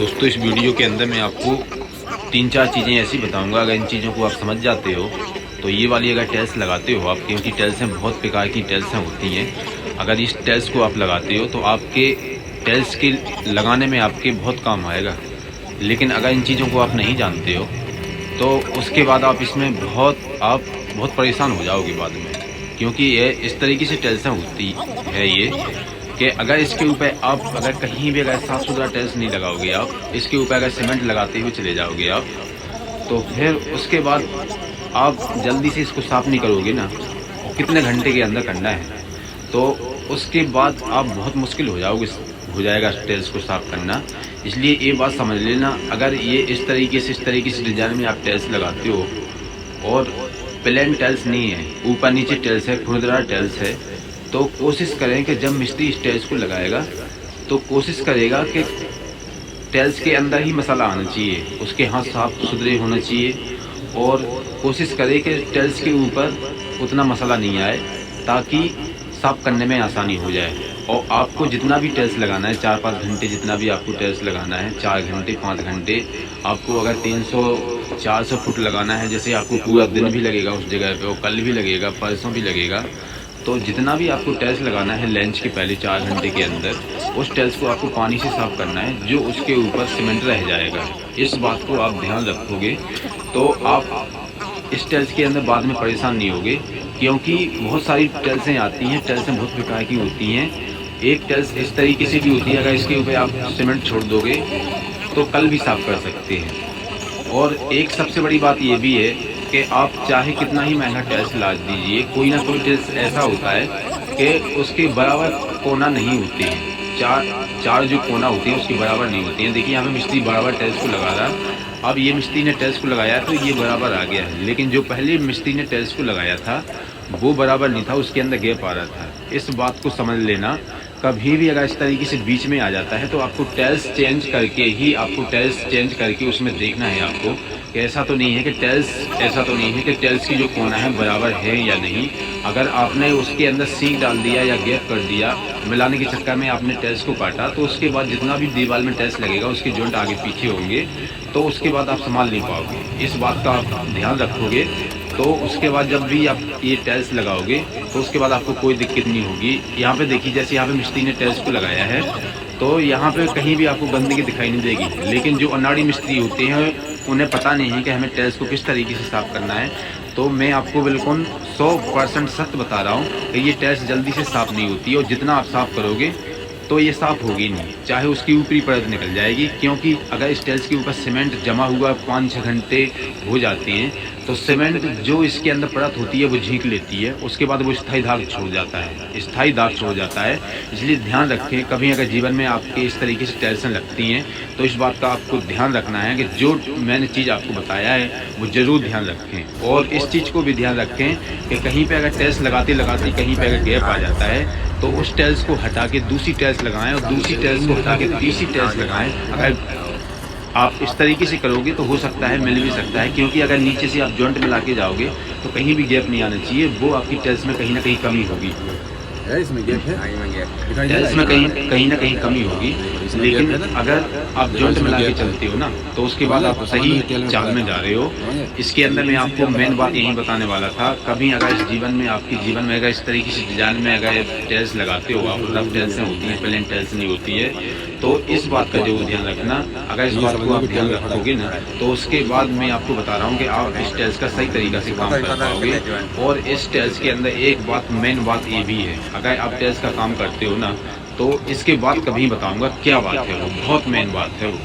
दोस्तों इस वीडियो के अंदर मैं आपको 3-4 चीज़ें ऐसी बताऊंगा। अगर इन चीज़ों को आप समझ जाते हो तो ये वाली अगर टाइल्स लगाते हो आप, क्योंकि टाइल्सें बहुत प्रकार की टाइल्सें होती हैं, अगर इस टाइल्स को आप लगाते हो तो आपके टाइल्स के लगाने में आपके बहुत काम आएगा। लेकिन अगर इन चीज़ों को आप नहीं जानते हो तो उसके बाद आप इसमें बहुत परेशान हो जाओगे बाद में, क्योंकि ये इस तरीके से टाइल्सें होती है ये कि अगर इसके ऊपर आप अगर कहीं भी अगर साफ़ सुथरा टाइल्स नहीं लगाओगे, आप इसके ऊपर अगर सीमेंट लगाते हुए चले जाओगे आप, तो फिर उसके बाद आप जल्दी से इसको साफ़ नहीं करोगे ना, कितने घंटे के अंदर करना है, तो उसके बाद आप बहुत मुश्किल हो जाएगा टाइल्स को साफ़ करना। इसलिए ये बात समझ लेना, अगर ये इस तरीके से डिज़ाइन में आप टाइल्स लगाते हो और प्लेन टाइल्स नहीं है, ऊपर नीचे टाइल्स है, खुरदरा टाइल्स है, तो कोशिश करें कि जब मिस्त्री इस टाइल्स को लगाएगा तो कोशिश करेगा कि टाइल्स के अंदर ही मसाला आना चाहिए, उसके हाथ साफ सुथरे होना चाहिए, और कोशिश करें कि टाइल्स के ऊपर उतना मसाला नहीं आए ताकि साफ़ करने में आसानी हो जाए। और आपको जितना भी टाइल्स लगाना है, 4-5 घंटे जितना भी आपको टाइल्स लगाना है, 4 घंटे 5 घंटे, आपको अगर 300-400 फुट लगाना है, जैसे आपको पूरा दिन भी लगेगा उस जगह पे, और कल भी लगेगा, परसों भी लगेगा, तो जितना भी आपको टाइल्स लगाना है लंच के पहले 4 घंटे के अंदर, उस टाइल्स को आपको पानी से साफ़ करना है, जो उसके ऊपर सीमेंट रह जाएगा। इस बात को आप ध्यान रखोगे तो आप इस टाइल्स के अंदर बाद में परेशान नहीं होगे, क्योंकि बहुत सारी टाइल्सें आती हैं, टाइल्सें बहुत प्रकार की होती हैं। एक टाइल्स इस तरीके से भी होती है, अगर इसके ऊपर आप सीमेंट छोड़ दोगे तो कल भी साफ़ कर सकते हैं। और एक सबसे बड़ी बात ये भी है कि आप चाहे कितना ही महंगा टाइल्स ला दीजिए, कोई ना कोई टाइल्स ऐसा होता है कि उसके बराबर कोना नहीं होते हैं, चार जो कोना होती हैं उसकी बराबर नहीं होती हैं। देखिए यहाँ पे मिस्त्री बराबर टाइल्स को लगा रहा है, अब ये मिस्त्री ने टाइल्स को लगाया तो ये बराबर आ गया है, लेकिन जो पहले मिस्त्री ने टाइल्स को लगाया था वो बराबर नहीं था, उसके अंदर गैप आ रहा था। इस बात को समझ लेना, कभी भी अगर इस तरीके से बीच में आ जाता है तो आपको टाइल्स चेंज करके उसमें देखना है आपको कि ऐसा तो नहीं है कि टाइल्स की जो कोना है बराबर है या नहीं। अगर आपने उसके अंदर सींग डाल दिया या गैप कर दिया, मिलाने के चक्कर में आपने टाइल्स को काटा, तो उसके बाद जितना भी दीवार में टाइल्स लगेगा उसके जॉइंट आगे पीछे होंगे, तो उसके बाद आप संभाल नहीं पाओगे। इस बात का आप ध्यान रखोगे तो उसके बाद जब भी आप ये टाइल्स लगाओगे तो उसके बाद आपको कोई दिक्कत नहीं होगी। यहाँ पे देखिए, जैसे यहाँ पे मिस्त्री ने टाइल्स को लगाया है तो यहाँ पे कहीं भी आपको गंदगी दिखाई नहीं देगी, लेकिन जो अनाड़ी मिस्त्री होते हैं उन्हें पता नहीं है कि हमें टाइल्स को किस तरीके से साफ़ करना है। तो मैं आपको बिल्कुल 100% सत्य बता रहा हूँ कि ये टाइल्स जल्दी से साफ़ नहीं होती, और जितना आप साफ़ करोगे तो ये साफ़ होगी नहीं, चाहे उसकी ऊपरी परत निकल जाएगी, क्योंकि अगर इस टाइल्स के ऊपर सीमेंट जमा हुआ 5-6 घंटे हो जाते हैं तो सीमेंट जो इसके अंदर परत होती है वो झींक लेती है, उसके बाद वो स्थायी दाग छोड़ जाता है। इसलिए ध्यान रखें, कभी अगर जीवन में आपके इस तरीके से टाइल्सें लगती हैं तो इस बात का आपको ध्यान रखना है कि जो मैंने चीज़ आपको बताया है वो ज़रूर ध्यान रखें। और इस चीज़ को भी ध्यान रखें कि कहीं पर अगर टाइल्स लगाते कहीं पर अगर गैप आ जाता है तो उस टाइल्स को हटा के दूसरी टाइल्स लगाएं, और दूसरी टाइल्स को हटा के तीसरी टाइल्स लगाएं। अगर आप इस तरीके से करोगे तो हो सकता है मिल भी सकता है, क्योंकि अगर नीचे से आप जॉइंट मिला के जाओगे तो कहीं भी गैप नहीं आना चाहिए, वो आपकी टाइल्स में कहीं ना कहीं कमी होगी, इसमें गैप है, टाइल्स में कहीं ना कहीं कमी होगी। लेकिन अगर आप जॉइंट मिला के चलते हो ना तो उसके बाद आप सही चाल में जा रहे हो। इसके अंदर मैं आपको मेन बात यही बताने वाला था, कभी अगर इस जीवन में अगर इस तरीके से डिजाइन में अगर टाइल्स लगाते हो आप, रफ टाइल्सें होती हैं, प्लेन टाइल्स नहीं होती है, तो इस बात का जरूर ध्यान रखना। अगर इस बात को आप ध्यान रखोगे ना तो उसके बाद मैं आपको बता रहा हूँ कि आप इस टाइल्स का सही तरीका से काम कर पाओगे। और इस टाइल्स के अंदर एक बात, मेन बात ये भी है, अगर आप टाइल्स का काम करते हो ना तो इसके बाद कभी बताऊंगा क्या बात है, वो बहुत मेन बात है वो।